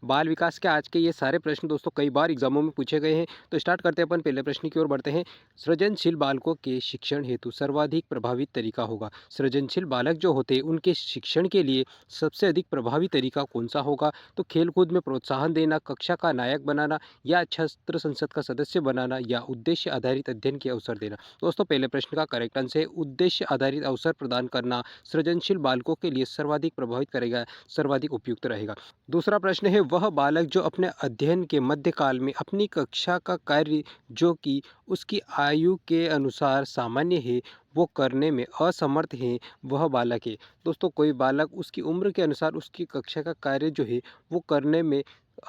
बाल विकास के आज के ये सारे प्रश्न दोस्तों कई बार एग्जामों में पूछे गए हैं। तो स्टार्ट करते हैं अपन पहले प्रश्न की ओर बढ़ते हैं। सृजनशील बालकों के शिक्षण हेतु सर्वाधिक प्रभावी तरीका होगा। सृजनशील बालक जो होते हैं उनके शिक्षण के लिए सबसे अधिक प्रभावी तरीका कौन सा होगा? तो खेलकूद में प्रोत्साहन देना, कक्षा का नायक बनाना या छात्र संसद का सदस्य बनाना या उद्देश्य आधारित अध्ययन के अवसर देना। दोस्तों पहले प्रश्न का करेक्ट आंसर है उद्देश्य आधारित अवसर प्रदान करना सृजनशील बालकों के लिए सर्वाधिक प्रभावित करेगा, सर्वाधिक उपयुक्त रहेगा। दूसरा प्रश्न है वह बालक जो अपने अध्ययन के मध्यकाल में अपनी कक्षा का कार्य जो कि उसकी आयु के अनुसार सामान्य है वो करने में असमर्थ है वह बालक है। दोस्तों कोई बालक उसकी उम्र के अनुसार उसकी कक्षा का कार्य जो है वो करने में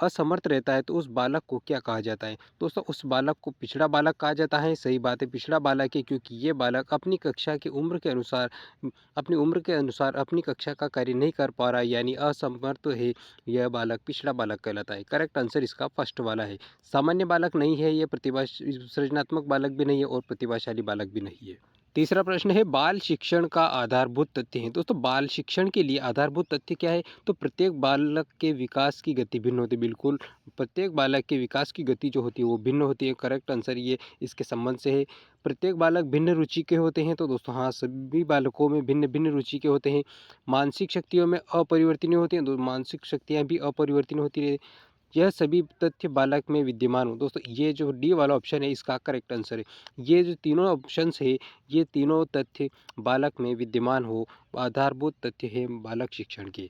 असमर्थ रहता है तो उस बालक को क्या कहा जाता है? दोस्तों उस बालक को पिछड़ा बालक कहा जाता है। सही बात है, पिछड़ा बालक है क्योंकि ये बालक अपनी कक्षा की उम्र के अनुसार अपनी कक्षा का कार्य नहीं कर पा रहा है यानी असमर्थ है। यह बालक पिछड़ा बालक कहलाता है। करेक्ट आंसर इसका फर्स्ट वाला है। सामान्य बालक नहीं है, ये सृजनात्मक बालक भी नहीं है और प्रतिभाशाली बालक भी नहीं है। तीसरा प्रश्न है बाल शिक्षण का आधारभूत तथ्य है। दोस्तों बाल शिक्षण के लिए आधारभूत तथ्य क्या है? तो प्रत्येक बालक के विकास की गति भिन्न होती है। बिल्कुल, प्रत्येक बालक के विकास की गति जो होती है वो भिन्न होती है। करेक्ट आंसर ये इसके संबंध से है। प्रत्येक बालक भिन्न रुचि के होते हैं। तो दोस्तों हाँ, सभी बालकों में भिन्न भिन्न रुचि के होते हैं। मानसिक शक्तियों में अपरिवर्तनीय होती हैं। मानसिक शक्तियाँ भी अपरिवर्तनीय होती है। यह सभी तथ्य बालक में विद्यमान हो। दोस्तों ये जो डी वाला ऑप्शन है इसका करेक्ट आंसर है। ये जो तीनों ऑप्शंस है ये तीनों तथ्य बालक में विद्यमान हो, आधारभूत तथ्य है बालक शिक्षण के।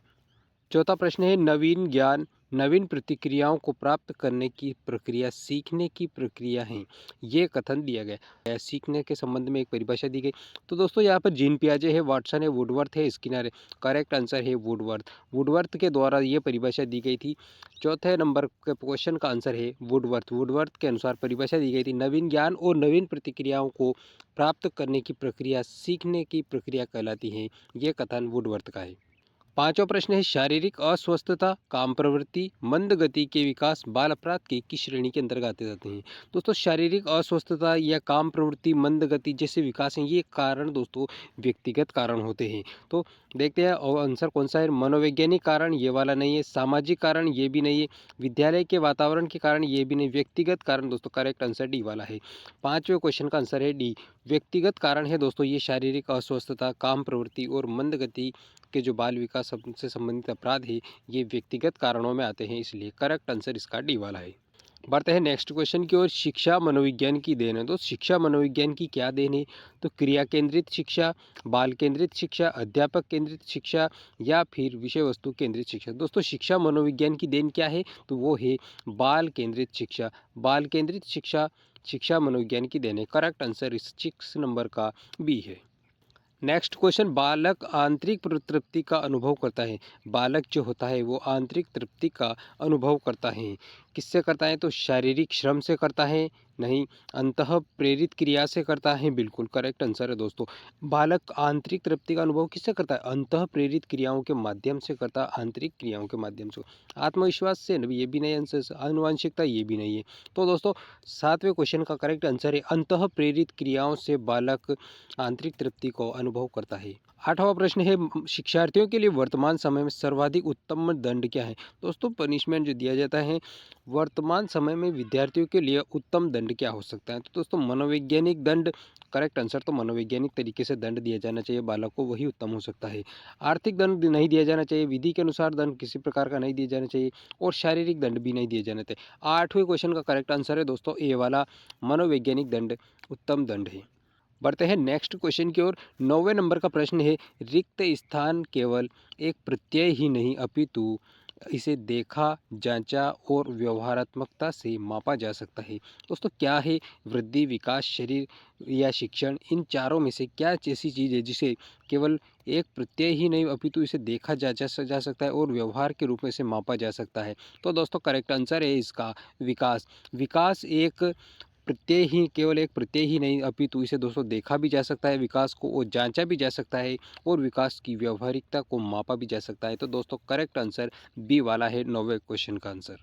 चौथा प्रश्न है नवीन ज्ञान नवीन प्रतिक्रियाओं को प्राप्त करने की प्रक्रिया सीखने की प्रक्रिया है। ये कथन दिया गया है। सीखने के संबंध में एक परिभाषा दी गई। तो दोस्तों यहाँ पर जीन पियाजे है, वाटसन है, वुडवर्थ है, स्किनर है। करेक्ट आंसर है वुडवर्थ। वुडवर्थ के द्वारा ये परिभाषा दी गई थी। चौथे नंबर के क्वेश्चन का आंसर है वुडवर्थ। वुडवर्थ के अनुसार परिभाषा दी गई थी नवीन ज्ञान और नवीन प्रतिक्रियाओं को प्राप्त करने की प्रक्रिया सीखने की प्रक्रिया कहलाती है। ये कथन वुडवर्थ का है। पांचवा प्रश्न है शारीरिक अस्वस्थता, काम प्रवृत्ति, मंद गति के विकास बाल अपराध की किस श्रेणी के अंतर्गत आते जाते हैं? दोस्तों शारीरिक अस्वस्थता या काम प्रवृत्ति, मंद गति जैसे विकास हैं ये कारण दोस्तों व्यक्तिगत कारण होते हैं। तो देखते हैं और आंसर कौन सा है। मनोवैज्ञानिक कारण ये वाला नहीं है, सामाजिक कारण ये भी नहीं है, विद्यालय के वातावरण के कारण ये भी नहीं, व्यक्तिगत कारण दोस्तों करेक्ट आंसर डी वाला है। पांचवें क्वेश्चन का आंसर है डी। व्यक्तिगत कारण है दोस्तों ये शारीरिक अस्वस्थता, काम प्रवृत्ति और मंद गति के जो बाल विकास से संबंधित अपराध है ये व्यक्तिगत कारणों में आते हैं, इसलिए करेक्ट आंसर इसका डी वाला है। बढ़ते हैं नेक्स्ट क्वेश्चन की ओर। शिक्षा मनोविज्ञान की देन है। तो शिक्षा मनोविज्ञान की क्या देन है? तो क्रिया केंद्रित शिक्षा, बाल केंद्रित शिक्षा, अध्यापक केंद्रित शिक्षा या फिर विषय वस्तु केंद्रित शिक्षा। दोस्तों शिक्षा मनोविज्ञान की देन क्या है? तो वो है बाल केंद्रित शिक्षा। बाल केंद्रित शिक्षा शिक्षा मनोविज्ञान की देन है। करेक्ट आंसर इस 6 नंबर का बी है। नेक्स्ट क्वेश्चन बालक आंतरिक तृप्ति का अनुभव करता है। बालक जो होता है वो आंतरिक तृप्ति का अनुभव करता है। किससे करता है? तो शारीरिक श्रम से करता है? नहीं। अंतः प्रेरित क्रिया से करता है? बिल्कुल करेक्ट आंसर है दोस्तों। बालक आंतरिक तृप्ति का अनुभव किससे करता है? अंतः प्रेरित क्रियाओं के माध्यम से करता है, आंतरिक क्रियाओं के माध्यम से। आत्मविश्वास से ये भी नहीं आंसर, आनुवांशिकता ये भी नहीं है। तो दोस्तों 7वें क्वेश्चन का करेक्ट आंसर है अंतः प्रेरित क्रियाओं से बालक आंतरिक तृप्ति को अनुभव करता है। 8वां प्रश्न है शिक्षार्थियों के लिए वर्तमान समय में सर्वाधिक उत्तम दंड क्या है? दोस्तों पनिशमेंट जो दिया जाता है वर्तमान समय में विद्यार्थियों के लिए उत्तम दंड क्या हो सकता है? तो दोस्तों मनोवैज्ञानिक दंड। करेक्ट आंसर तो मनोवैज्ञानिक तरीके से दंड दिया जाना चाहिए बालक को, वही उत्तम हो सकता है। आर्थिक दंड नहीं दिया जाना चाहिए, विधि के अनुसार दंड किसी प्रकार का नहीं दिया जाना चाहिए और शारीरिक दंड भी नहीं दिया जाना चाहिए। 8वें क्वेश्चन का करेक्ट आंसर है दोस्तों ए वाला, मनोवैज्ञानिक दंड उत्तम दंड है। बढ़ते हैं नेक्स्ट क्वेश्चन की ओर। 9वें नंबर का प्रश्न है रिक्त स्थान केवल एक प्रत्यय ही नहीं अपितु इसे देखा, जांचा और व्यवहारात्मकता से मापा जा सकता है। दोस्तों क्या है? वृद्धि, विकास, शरीर या शिक्षण, इन चारों में से क्या ऐसी चीज़ है जिसे केवल एक प्रत्यय ही नहीं अपितु इसे देखा जा सकता है और व्यवहार के रूप में से मापा जा सकता है? तो दोस्तों करेक्ट आंसर है इसका विकास। विकास एक प्रत्यय ही, केवल एक प्रत्यय ही नहीं अपितु इसे दोस्तों देखा भी जा सकता है, विकास को और जांचा भी जा सकता है और विकास की व्यवहारिकता को मापा भी जा सकता है। तो दोस्तों करेक्ट आंसर बी वाला है 9वें क्वेश्चन का आंसर।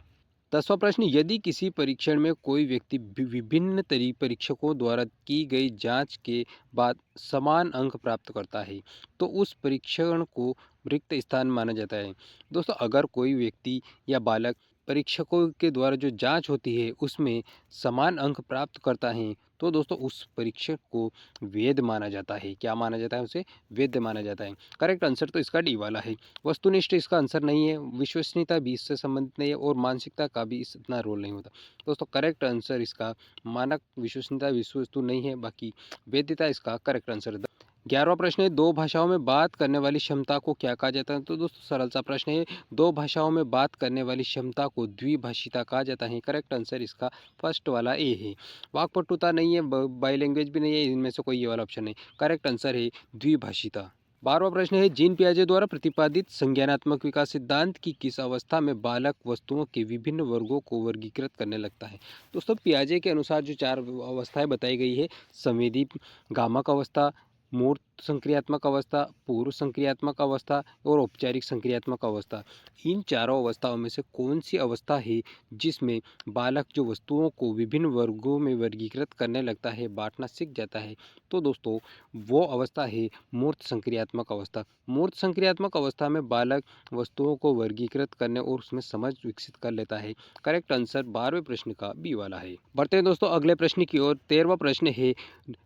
10वां प्रश्न यदि किसी परीक्षण में कोई व्यक्ति विभिन्न परीक्षकों द्वारा की गई जांच के बाद समान अंक प्राप्त करता है तो उस परीक्षण को रिक्त स्थान माना जाता है। दोस्तों अगर कोई व्यक्ति या बालक परीक्षकों के द्वारा जो जांच होती है उसमें समान अंक प्राप्त करता है तो दोस्तों उस परीक्षक को वैध माना जाता है। क्या माना जाता है? उसे वैध माना जाता है। करेक्ट आंसर तो इसका डी वाला है। वस्तुनिष्ठ इसका आंसर नहीं है, विश्वसनीयता भी इससे संबंधित नहीं है और मानसिकता का भी इतना रोल नहीं होता। दोस्तों करेक्ट आंसर इसका मानक विश्वसनीयता विश्व वस्तु नहीं है, बाकी वैधता इसका करेक्ट आंसर है। 11वां प्रश्न है, दो भाषाओं में बात करने वाली क्षमता को क्या कहा जाता है? तो दोस्तों सरल सा प्रश्न है, दो भाषाओं में बात करने वाली क्षमता को द्विभाषिता कहा जाता है। करेक्ट आंसर इसका फर्स्ट वाला ए है। वाक्पटुता नहीं है, बाई लैंग्वेज भी नहीं है, इनमें से कोई ये वाला ऑप्शन नहीं। करेक्ट आंसर है द्विभाषिता। 12वां प्रश्न है, जीन पियाजे द्वारा प्रतिपादित संज्ञानात्मक विकास सिद्धांत की किस अवस्था में बालक वस्तुओं के विभिन्न वर्गों को वर्गीकृत करने लगता है? दोस्तों पियाजे के अनुसार जो 4 अवस्थाएं बताई गई है, संवेदी गामक अवस्था, मूर्त संक्रियात्मक अवस्था, पूर्व संक्रियात्मक अवस्था और औपचारिक संक्रियात्मक अवस्था। इन चारों अवस्थाओं में से कौन सी अवस्था है जिसमें बालक जो वस्तुओं को विभिन्न वर्गों में वर्गीकृत करने लगता है, बांटना सीख जाता है? तो दोस्तों वो अवस्था है मूर्त संक्रियात्मक अवस्था। मूर्त संक्रियात्मक अवस्था में बालक वस्तुओं को वर्गीकृत करने और उसमें समझ विकसित कर लेता है। करेक्ट आंसर 12वें प्रश्न का बी वाला है। बढ़ते हैं दोस्तों अगले प्रश्न की ओर। 13वां प्रश्न है,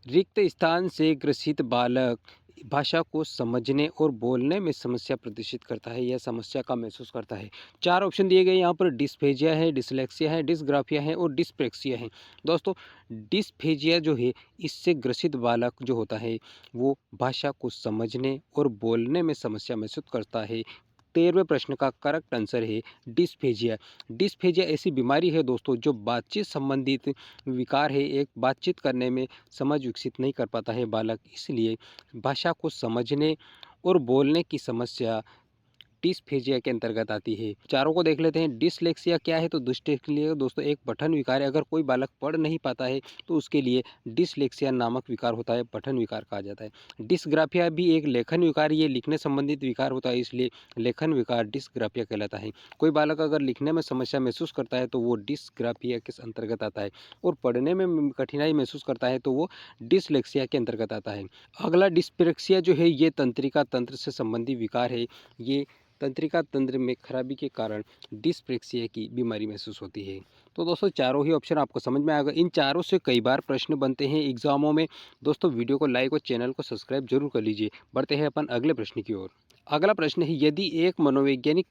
रिक्त स्थान से ग्रसित बालक भाषा को समझने और बोलने में समस्या प्रदर्शित करता है या समस्या का महसूस करता है। 4 ऑप्शन दिए गए यहाँ पर, डिस्फेजिया है, डिसलेक्सिया है, डिसग्राफिया है और डिस्प्रेक्सिया है। दोस्तों डिस्फेजिया जो है, इससे ग्रसित बालक जो होता है वो भाषा को समझने और बोलने में समस्या महसूस करता है। 13वें प्रश्न का करेक्ट आंसर है डिस्फेजिया। डिस्फेजिया ऐसी बीमारी है दोस्तों जो बातचीत संबंधित विकार है। एक बातचीत करने में समझ विकसित नहीं कर पाता है बालक, इसलिए भाषा को समझने और बोलने की समस्या डिस्फेजिया के अंतर्गत आती है। चारों को देख लेते हैं। डिसलेक्सिया क्या है? तो डिसलेक्सिया दोस्तों एक पठन विकार है। अगर कोई बालक पढ़ नहीं पाता है तो उसके लिए डिसलेक्सिया नामक विकार होता है, पठन विकार कहा जाता है। डिसग्राफिया भी एक लेखन विकार, ये लिखने संबंधित विकार होता है, इसलिए लेखन विकार डिसग्राफिया कहलाता है। कोई बालक अगर लिखने में समस्या महसूस करता है तो वो डिसग्राफिया के अंतर्गत आता है, और पढ़ने में कठिनाई महसूस करता है तो वो डिसलेक्सिया के अंतर्गत आता है। अगला डिस्पेक्सिया जो है, ये तंत्रिका तंत्र से संबंधित विकार है। ये तंत्रिका तंत्र में खराबी के कारण डिस्प्रेक्सिया की बीमारी महसूस होती है। तो दोस्तों चारों ही ऑप्शन आपको समझ में आ गए। इन चारों से कई बार प्रश्न बनते हैं एग्जामों में। दोस्तों वीडियो को लाइक और चैनल को सब्सक्राइब जरूर कर लीजिए। बढ़ते हैं अपन अगले प्रश्न की ओर। अगला प्रश्न है, यदि एक मनोवैज्ञानिक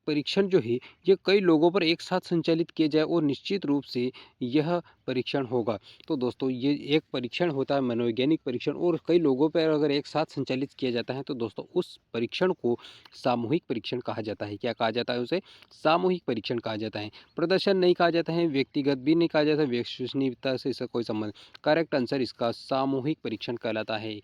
परीक्षण जो है ये कई लोगों पर एक साथ संचालित किया जाए और निश्चित रूप से यह परीक्षण होगा। तो दोस्तों ये एक परीक्षण होता है मनोवैज्ञानिक परीक्षण, और कई लोगों पर अगर एक साथ संचालित किया जाता है तो दोस्तों उस परीक्षण को सामूहिक परीक्षण कहा जाता है। क्या कहा जाता है? उसे सामूहिक परीक्षण कहा जाता है। प्रदर्शन नहीं कहा जाता है, व्यक्तिगत भी नहीं कहा जाता, विश्वसनीयता से इसका कोई संबंध। करेक्ट आंसर इसका सामूहिक परीक्षण कहलाता है।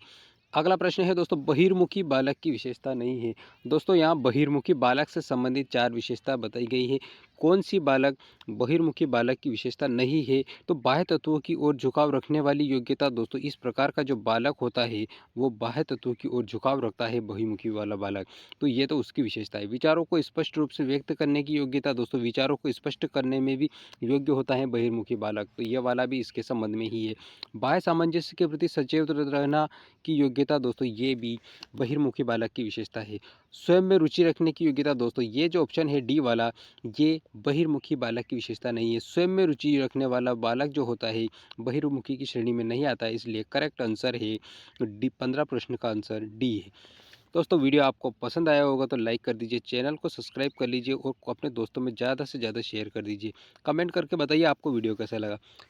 अगला प्रश्न है दोस्तों, बहिर्मुखी बालक की विशेषता नहीं है। दोस्तों यहाँ बहिर्मुखी बालक से संबंधित 4 विशेषता बताई गई है। कौन सी बालक बहिर्मुखी बालक की विशेषता नहीं है? तो बाह्य तत्वों की ओर झुकाव रखने वाली योग्यता। दोस्तों इस प्रकार का जो बालक होता है वो बाह्य तत्वों की ओर झुकाव रखता है, बहिर्मुखी वाला बालक। तो ये तो उसकी विशेषता है। विचारों को स्पष्ट रूप से व्यक्त करने की योग्यता। दोस्तों विचारों को स्पष्ट करने में भी योग्य होता है बहिर्मुखी बालक, तो ये वाला भी इसके संबंध में ही है। बाह्य सामंजस्य के प्रति सचेत रहना की योग्यता। दोस्तों ये भी बहिर्मुखी बालक की विशेषता है। स्वयं में रुचि रखने की योग्यता। दोस्तों ये जो ऑप्शन है डी वाला, ये बहिर्मुखी बालक की विशेषता नहीं है। स्वयं में रुचि रखने वाला बालक जो होता है बहिर्मुखी की श्रेणी में नहीं आता है, इसलिए करेक्ट आंसर है डी। 15 प्रश्न का आंसर डी है। दोस्तों वीडियो आपको पसंद आया होगा तो लाइक कर दीजिए, चैनल को सब्सक्राइब कर लीजिए और अपने दोस्तों में ज़्यादा से ज़्यादा शेयर कर दीजिए। कमेंट करके बताइए आपको वीडियो कैसा लगा।